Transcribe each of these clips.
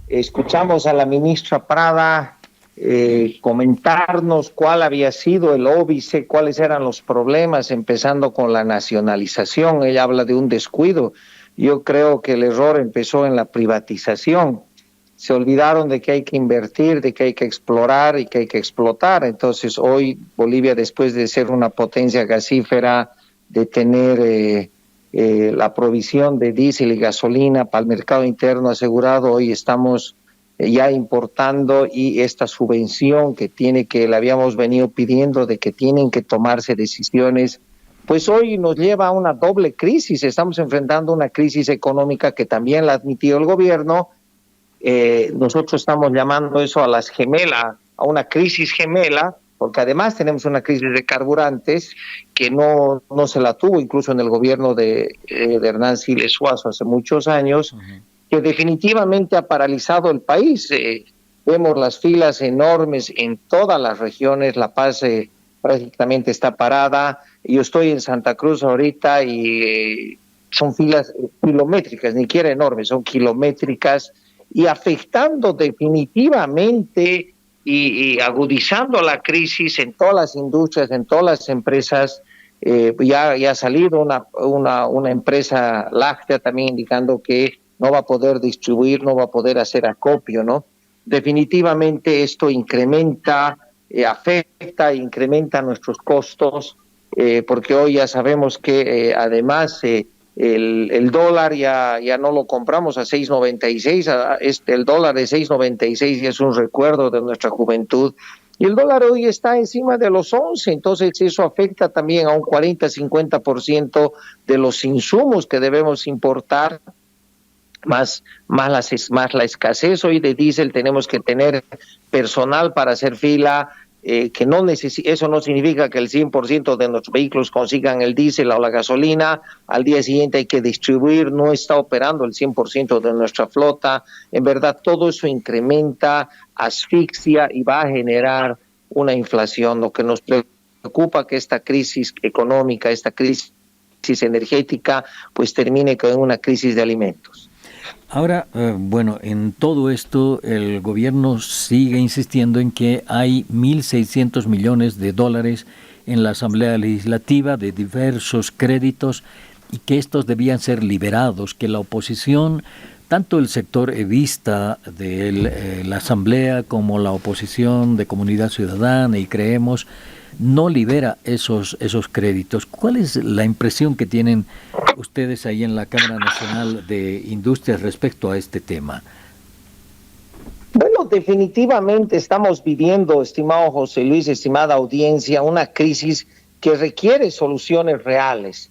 escuchamos a la ministra Prada comentarnos cuál había sido el óbice, cuáles eran los problemas, empezando con la nacionalización. Ella habla de un descuido. Yo creo que el error empezó en la privatización. Se olvidaron de que hay que invertir, de que hay que explorar y que hay que explotar. Entonces hoy Bolivia, después de ser una potencia gasífera, de tener la provisión de diésel y gasolina para el mercado interno asegurado, hoy estamos ya importando, y esta subvención que le habíamos venido pidiendo, de que tienen que tomarse decisiones, pues hoy nos lleva a una doble crisis. Estamos enfrentando una crisis económica que también la ha admitido el gobierno. Nosotros estamos llamando eso a las gemelas, a una crisis gemela, porque además tenemos una crisis de carburantes que no se la tuvo incluso en el gobierno de Hernán Siles Suazo hace muchos años, que definitivamente ha paralizado el país. Vemos las filas enormes en todas las regiones. La Paz prácticamente está parada. Yo estoy en Santa Cruz ahorita y son filas kilométricas, ni siquiera enormes, son kilométricas, y afectando definitivamente y agudizando la crisis en todas las industrias, en todas las empresas. Ya ha salido una empresa láctea también indicando que no va a poder distribuir, no va a poder hacer acopio, ¿no? Definitivamente esto incrementa, afecta e incrementa nuestros costos, porque hoy ya sabemos que además el dólar ya no lo compramos a 6.96, el dólar de 6.96 ya es un recuerdo de nuestra juventud, y el dólar hoy está encima de los 11, entonces eso afecta también a un 40-50% de los insumos que debemos importar, más la escasez hoy de diésel. Tenemos que tener personal para hacer fila, que no eso no significa que el 100% de nuestros vehículos consigan el diésel o la gasolina. Al día siguiente hay que distribuir, no está operando el 100% de nuestra flota. En verdad, todo eso incrementa, asfixia y va a generar una inflación. Lo que nos preocupa que esta crisis económica, esta crisis energética, pues termine con una crisis de alimentos. Ahora, bueno, en todo esto el gobierno sigue insistiendo en que hay 1.600 millones de dólares en la Asamblea Legislativa de diversos créditos y que estos debían ser liberados, que la oposición, tanto el sector evista de la Asamblea como la oposición de Comunidad Ciudadana y Creemos, no libera esos créditos. ¿Cuál es la impresión que tienen ustedes ahí en la Cámara Nacional de Industrias respecto a este tema? Bueno, definitivamente estamos viviendo, estimado José Luis, estimada audiencia, una crisis que requiere soluciones reales.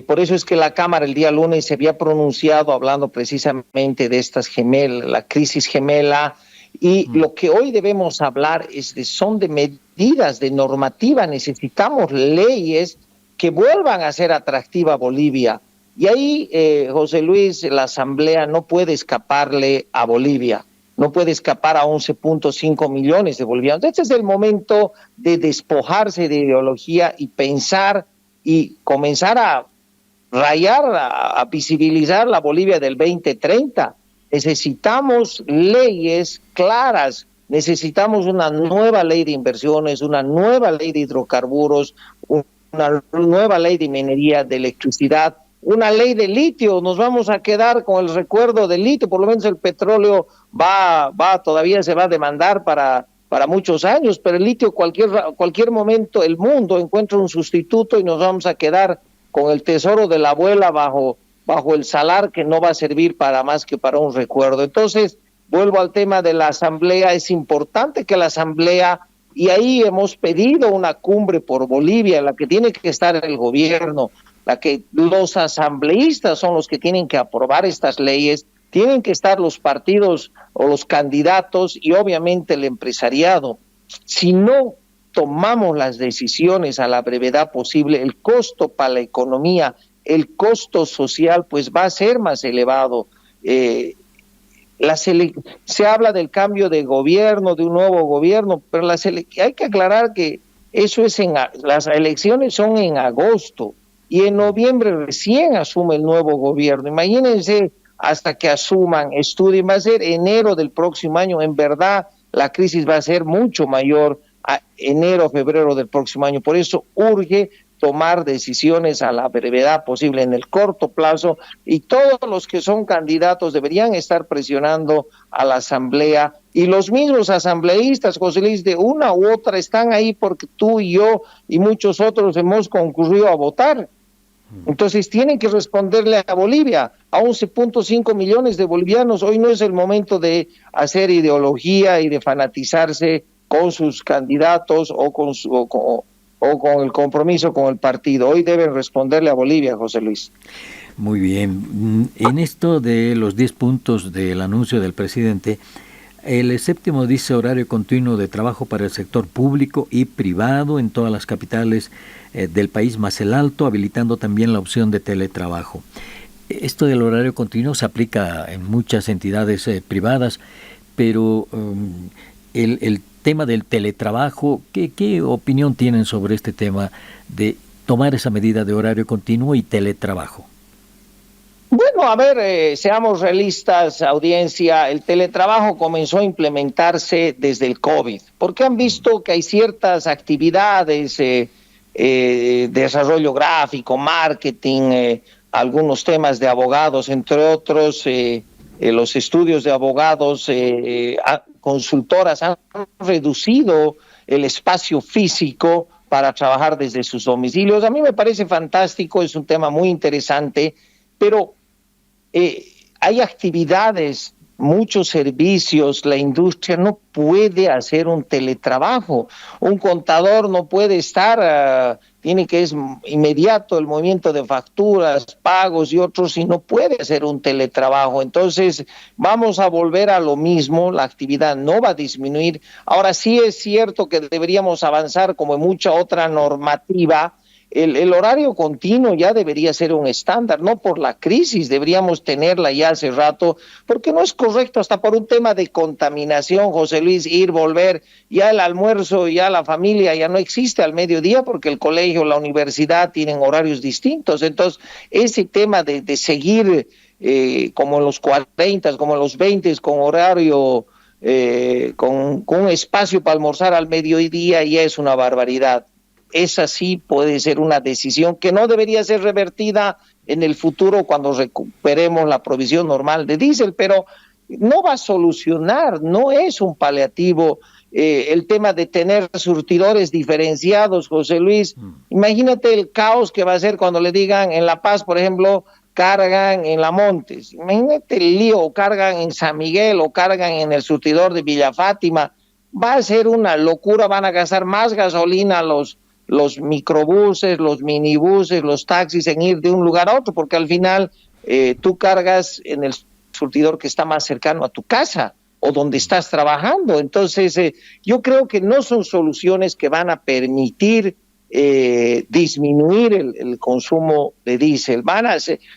Por eso es que la Cámara el día lunes se había pronunciado hablando precisamente de estas gemelas, la crisis gemela, y lo que hoy debemos hablar son de medidas, de normativa. Necesitamos leyes que vuelvan a ser atractiva a Bolivia. Y ahí, José Luis, la Asamblea no puede escaparle a Bolivia, no puede escapar a 11.5 millones de bolivianos. Este es el momento de despojarse de ideología y pensar y comenzar a rayar, a visibilizar la Bolivia del 2030. Necesitamos leyes claras, necesitamos una nueva ley de inversiones, una nueva ley de hidrocarburos, una nueva ley de minería, de electricidad, una ley de litio. Nos vamos a quedar con el recuerdo del litio, por lo menos el petróleo todavía se va a demandar para muchos años, pero el litio cualquier momento el mundo encuentra un sustituto y nos vamos a quedar con el tesoro de la abuela bajo el salar, que no va a servir para más que para un recuerdo. Entonces, vuelvo al tema de la Asamblea. Es importante que la Asamblea, y ahí hemos pedido una cumbre por Bolivia, en la que tiene que estar el gobierno, la que los asambleístas son los que tienen que aprobar estas leyes, tienen que estar los partidos o los candidatos y obviamente el empresariado. Si no tomamos las decisiones a la brevedad posible, el costo para la economía, el costo social, pues va a ser más elevado. Se habla del cambio de gobierno, de un nuevo gobierno, pero hay que aclarar que eso las elecciones son en agosto y en noviembre recién asume el nuevo gobierno. Imagínense hasta que asuman, estudien. Va a ser enero del próximo año. En verdad, la crisis va a ser mucho mayor a enero, febrero del próximo año. Por eso urge tomar decisiones a la brevedad posible en el corto plazo, y todos los que son candidatos deberían estar presionando a la Asamblea, y los mismos asambleístas, José Luis, de una u otra están ahí porque tú y yo y muchos otros hemos concurrido a votar. Entonces tienen que responderle a Bolivia, a 11.5 millones de bolivianos. Hoy no es el momento de hacer ideología y de fanatizarse con sus candidatos o con el compromiso con el partido. Hoy deben responderle a Bolivia, José Luis. Muy bien. En esto de los 10 puntos del anuncio del presidente, el séptimo dice horario continuo de trabajo para el sector público y privado en todas las capitales del país más el alto, habilitando también la opción de teletrabajo. Esto del horario continuo se aplica en muchas entidades privadas, pero el tema del teletrabajo, ¿qué opinión tienen sobre este tema de tomar esa medida de horario continuo y teletrabajo? Bueno, a ver, seamos realistas, audiencia. El teletrabajo comenzó a implementarse desde el COVID, porque han visto que hay ciertas actividades, desarrollo gráfico, marketing, algunos temas de abogados, entre otros, los estudios de abogados, consultoras han reducido el espacio físico para trabajar desde sus domicilios. A mí me parece fantástico, es un tema muy interesante, pero hay actividades, muchos servicios, la industria no puede hacer un teletrabajo. Un contador no puede estar, tiene que es inmediato el movimiento de facturas, pagos y otros, y no puede hacer un teletrabajo. Entonces vamos a volver a lo mismo, la actividad no va a disminuir. Ahora sí es cierto que deberíamos avanzar, como en mucha otra normativa. El horario continuo ya debería ser un estándar, no por la crisis, deberíamos tenerla ya hace rato, porque no es correcto, hasta por un tema de contaminación, José Luis, ir, volver, ya el almuerzo, ya la familia ya no existe al mediodía, porque el colegio, la universidad tienen horarios distintos. Entonces ese tema de seguir como en los 40, como en los 20, con horario, con un espacio para almorzar al mediodía, ya es una barbaridad. Esa sí puede ser una decisión que no debería ser revertida en el futuro cuando recuperemos la provisión normal de diésel, pero no va a solucionar, no es un paliativo el tema de tener surtidores diferenciados, José Luis. Imagínate el caos que va a ser cuando le digan en La Paz, por ejemplo, cargan en La Montes. Imagínate el lío, o cargan en San Miguel o cargan en el surtidor de Villa Fátima. Va a ser una locura, van a gastar más gasolina los microbuses, los minibuses, los taxis en ir de un lugar a otro, porque al final tú cargas en el surtidor que está más cercano a tu casa o donde estás trabajando. Entonces yo creo que no son soluciones que van a permitir disminuir el consumo de diésel.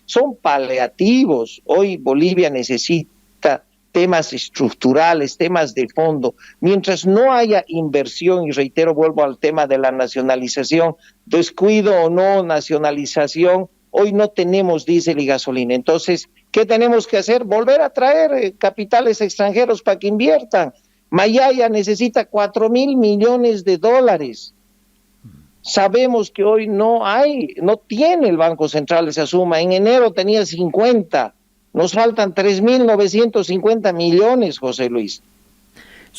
Son paliativos. Hoy Bolivia necesita temas estructurales, temas de fondo. Mientras no haya inversión, y reitero, vuelvo al tema de la nacionalización, descuido o no nacionalización, hoy no tenemos diésel y gasolina. Entonces, ¿qué tenemos que hacer? Volver a traer capitales extranjeros para que inviertan. Mayaya necesita 4,000 millones de dólares. Sabemos que hoy no tiene el Banco Central esa suma. En enero tenía 50. Nos faltan 3,950 millones, José Luis.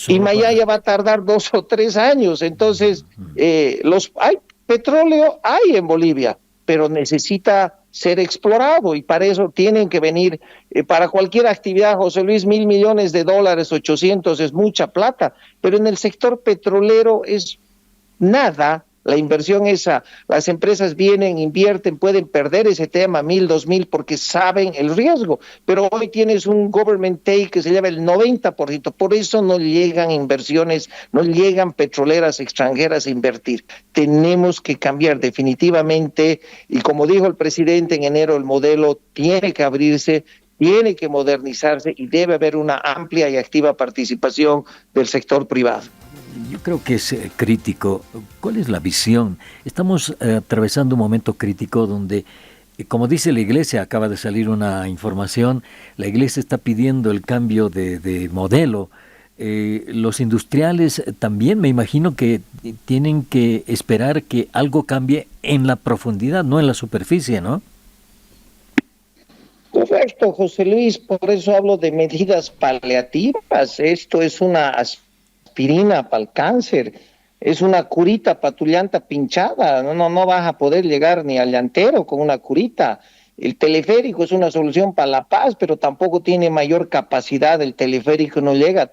Y Mayaya va a tardar 2 o 3 años. Entonces, hay petróleo, hay en Bolivia, pero necesita ser explorado, y para eso tienen que venir, para cualquier actividad, José Luis, 1,000 millones de dólares, 800 es mucha plata, pero en el sector petrolero es nada. La inversión esa, las empresas vienen, invierten, pueden perder ese tema 1,000, 2,000 porque saben el riesgo, pero hoy tienes un government take que se lleva el 90%, por eso no llegan inversiones, no llegan petroleras extranjeras a invertir. Tenemos que cambiar definitivamente, y como dijo el presidente en enero, el modelo tiene que abrirse, tiene que modernizarse y debe haber una amplia y activa participación del sector privado. Yo creo que es crítico. ¿Cuál es la visión? Estamos atravesando un momento crítico donde Como dice la Iglesia, acaba de salir una información, la Iglesia está pidiendo el cambio de modelo. Los industriales también me imagino que tienen que esperar que algo cambie en la profundidad, no en la superficie, ¿no? Correcto, José Luis, por eso hablo de medidas paliativas. Esto es una aspirina para el cáncer, es una curita para tu llanta pinchada. No vas a poder llegar ni al llantero con una curita. El teleférico es una solución para La Paz, pero tampoco tiene mayor capacidad. El teleférico no llega a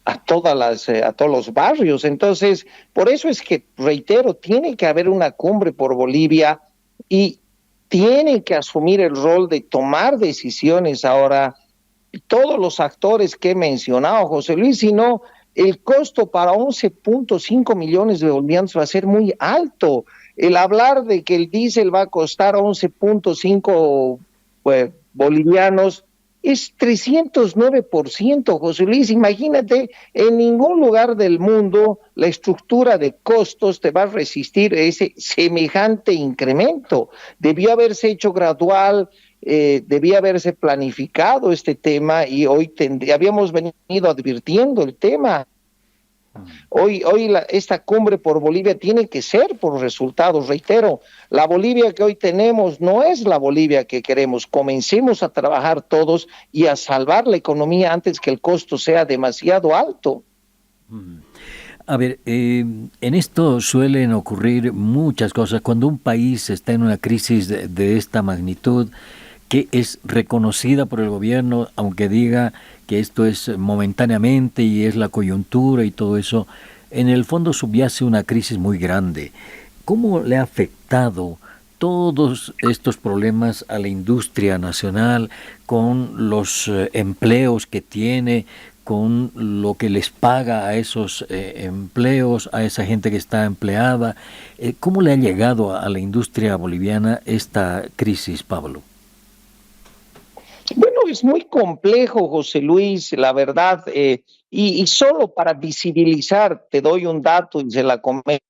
a todos los barrios. Entonces, por eso es que, reitero, tiene que haber una cumbre por Bolivia y tienen que asumir el rol de tomar decisiones ahora todos los actores que he mencionado, José Luis, si no, el costo para 11.5 millones de bolivianos va a ser muy alto. El hablar de que el diésel va a costar 11.5 bolivianos es 309%, José Luis. Imagínate, en ningún lugar del mundo la estructura de costos te va a resistir ese semejante incremento. Debió haberse hecho gradual, debía haberse planificado este tema y hoy habíamos venido advirtiendo el tema. Hoy esta cumbre por Bolivia tiene que ser por resultados. Reitero, la Bolivia que hoy tenemos no es la Bolivia que queremos. Comencemos a trabajar todos y a salvar la economía antes que el costo sea demasiado alto. A ver, en esto suelen ocurrir muchas cosas. Cuando un país está en una crisis de esta magnitud, que es reconocida por el gobierno, aunque diga que esto es momentáneamente y es la coyuntura y todo eso, en el fondo subyace una crisis muy grande. ¿Cómo le ha afectado todos estos problemas a la industria nacional con los empleos que tiene, con lo que les paga a esos empleos, a esa gente que está empleada? ¿Cómo le ha llegado a la industria boliviana esta crisis, Pablo? Bueno, es muy complejo, José Luis, la verdad, y solo para visibilizar, te doy un dato y se la comento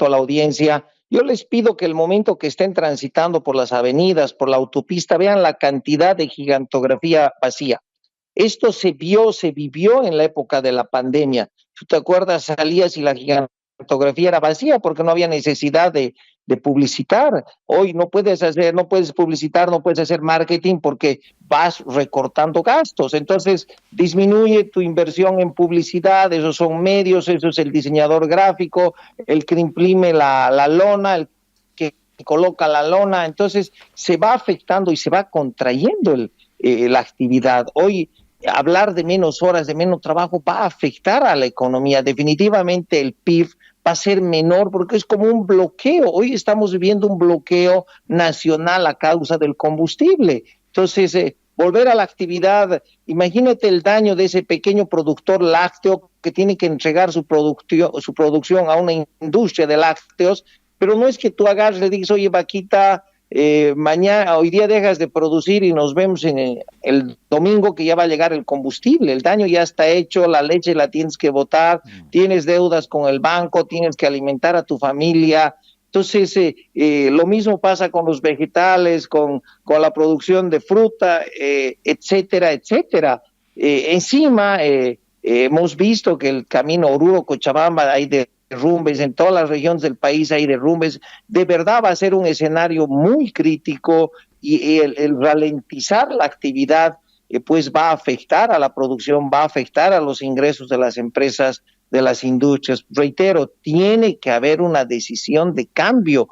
a la audiencia. Yo les pido que el momento que estén transitando por las avenidas, por la autopista, vean la cantidad de gigantografía vacía. Esto se vivió en la época de la pandemia. ¿Tú te acuerdas? Salías y la gigantografía era vacía porque no había necesidad de publicitar. Hoy no puedes publicitar, no puedes hacer marketing porque vas recortando gastos. Entonces, disminuye tu inversión en publicidad, esos son medios, eso es el diseñador gráfico, el que imprime la lona, el que coloca la lona. Entonces, se va afectando y se va contrayendo la actividad. Hoy hablar de menos horas, de menos trabajo, va a afectar a la economía. Definitivamente el PIB va a ser menor porque es como un bloqueo. Hoy estamos viviendo un bloqueo nacional a causa del combustible. Entonces, volver a la actividad, imagínate el daño de ese pequeño productor lácteo que tiene que entregar su producción a una industria de lácteos, pero no es que tú agarres y le digas, oye, vaquita, hoy día dejas de producir y nos vemos en el domingo que ya va a llegar el combustible. El daño ya está hecho, la leche la tienes que botar, tienes deudas con el banco, tienes que alimentar a tu familia. Entonces, lo mismo pasa con los vegetales, con la producción de fruta, etcétera, etcétera. Encima, hemos visto que el camino Oruro-Cochabamba hay derrumbes, en todas las regiones del país hay derrumbes. De verdad va a ser un escenario muy crítico y el ralentizar la actividad pues va a afectar a la producción, va a afectar a los ingresos de las empresas, de las industrias. Reitero, tiene que haber una decisión de cambio.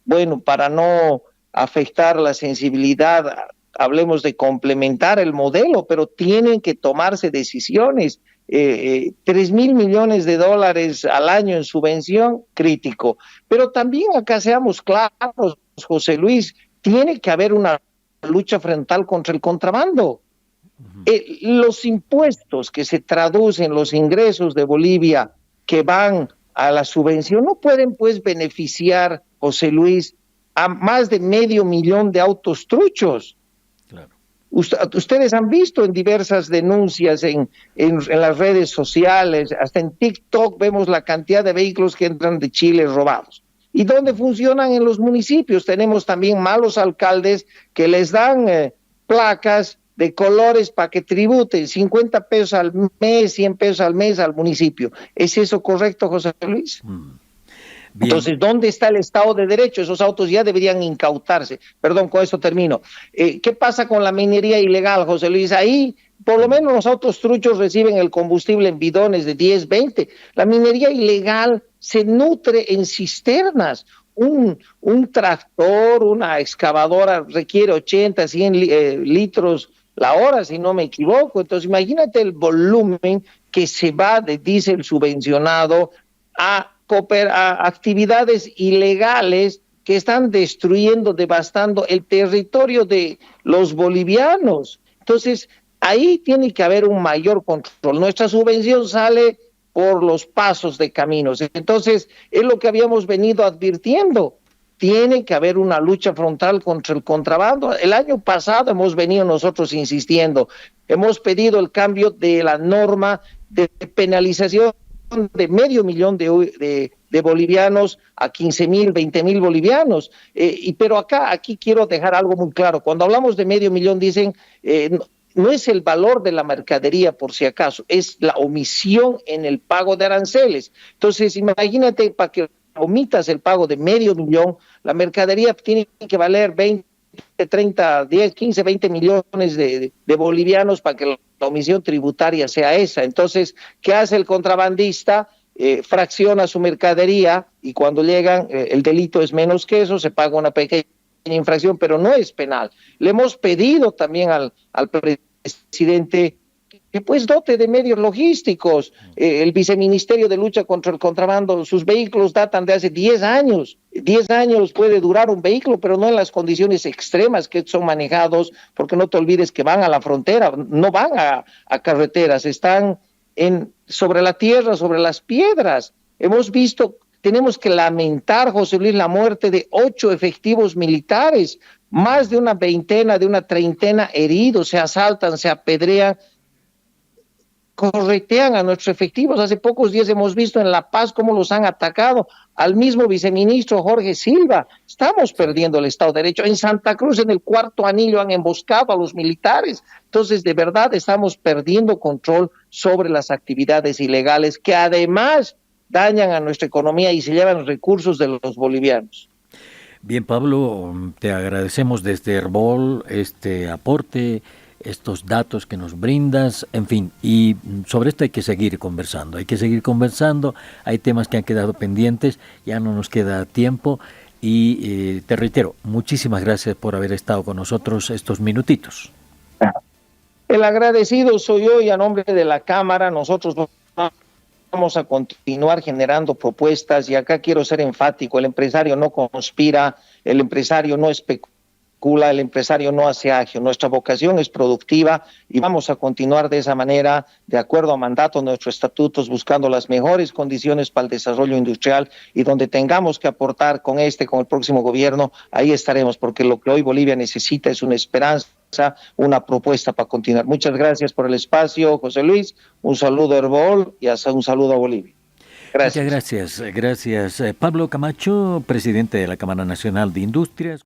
Bueno, para no afectar la sensibilidad, hablemos de complementar el modelo, pero tienen que tomarse decisiones. 3.000 millones de dólares al año en subvención, crítico. Pero también acá seamos claros, José Luis, tiene que haber una lucha frontal contra el contrabando. Los impuestos que se traducen, los ingresos de Bolivia que van a la subvención, no pueden pues beneficiar, José Luis, a más de 500.000 de autos truchos. Claro. Ustedes han visto en diversas denuncias en las redes sociales, hasta en TikTok vemos la cantidad de vehículos que entran de Chile robados. ¿Y dónde funcionan? En los municipios. Tenemos también malos alcaldes que les dan placas de colores para que tributen 50 pesos al mes, 100 pesos al mes al municipio. ¿Es eso correcto, José Luis? Bien. Entonces, ¿dónde está el Estado de Derecho? Esos autos ya deberían incautarse. Perdón, con eso termino. ¿Qué pasa con la minería ilegal, José Luis? Ahí, por lo menos los autos truchos reciben el combustible en bidones de 10, 20. La minería ilegal se nutre en cisternas. Un tractor, una excavadora requiere 80, 100 litros la hora, si no me equivoco. Entonces, imagínate el volumen que se va de diésel subvencionado a actividades ilegales que están destruyendo, devastando el territorio de los bolivianos. Entonces, ahí tiene que haber un mayor control. Nuestra subvención sale por los pasos de caminos. Entonces, es lo que habíamos venido advirtiendo. Tiene que haber una lucha frontal contra el contrabando. El año pasado hemos venido nosotros insistiendo, hemos pedido el cambio de la norma de penalización de 500,000 de bolivianos a 15,000, 20,000 bolivianos. Pero aquí quiero dejar algo muy claro. Cuando hablamos de 500,000, dicen, no es el valor de la mercadería por si acaso, es la omisión en el pago de aranceles. Entonces, imagínate, para que omitas el pago de 500,000, la mercadería tiene que valer 20, 30, 10, 15, 20 millones de bolivianos para que la omisión tributaria sea esa. Entonces, ¿qué hace el contrabandista? Fracciona su mercadería y cuando llegan, el delito es menos que eso, se paga una pequeña infracción, pero no es penal. Le hemos pedido también al presidente que pues dote de medios logísticos. El viceministerio de lucha contra el contrabando, sus vehículos datan de hace 10 años. 10 años puede durar un vehículo, pero no en las condiciones extremas que son manejados, porque no te olvides que van a la frontera, no van a carreteras, están sobre la tierra, sobre las piedras. Hemos visto, tenemos que lamentar, José Luis, la muerte de 8 efectivos militares, más de una veintena, de una treintena heridos, se asaltan, se apedrean, corretean a nuestros efectivos. Hace pocos días hemos visto en La Paz cómo los han atacado, al mismo viceministro Jorge Silva. Estamos perdiendo el Estado de Derecho. En Santa Cruz, en el Cuarto Anillo, han emboscado a los militares. Entonces, de verdad, estamos perdiendo control sobre las actividades ilegales que además dañan a nuestra economía y se llevan los recursos de los bolivianos. Bien, Pablo, te agradecemos desde Herbol este aporte, estos datos que nos brindas, en fin, y sobre esto hay que seguir conversando, hay temas que han quedado pendientes, ya no nos queda tiempo y te reitero, muchísimas gracias por haber estado con nosotros estos minutitos. El agradecido soy yo y a nombre de la Cámara nosotros vamos a continuar generando propuestas y acá quiero ser enfático, el empresario no conspira, el empresario no especula, el empresario no hace agio, nuestra vocación es productiva y vamos a continuar de esa manera, de acuerdo a mandato de nuestros estatutos, buscando las mejores condiciones para el desarrollo industrial y donde tengamos que aportar con el próximo gobierno, ahí estaremos, porque lo que hoy Bolivia necesita es una esperanza, una propuesta para continuar. Muchas gracias por el espacio, José Luis, un saludo a Herbol y un saludo a Bolivia. Gracias. Muchas gracias. Pablo Camacho, presidente de la Cámara Nacional de Industrias.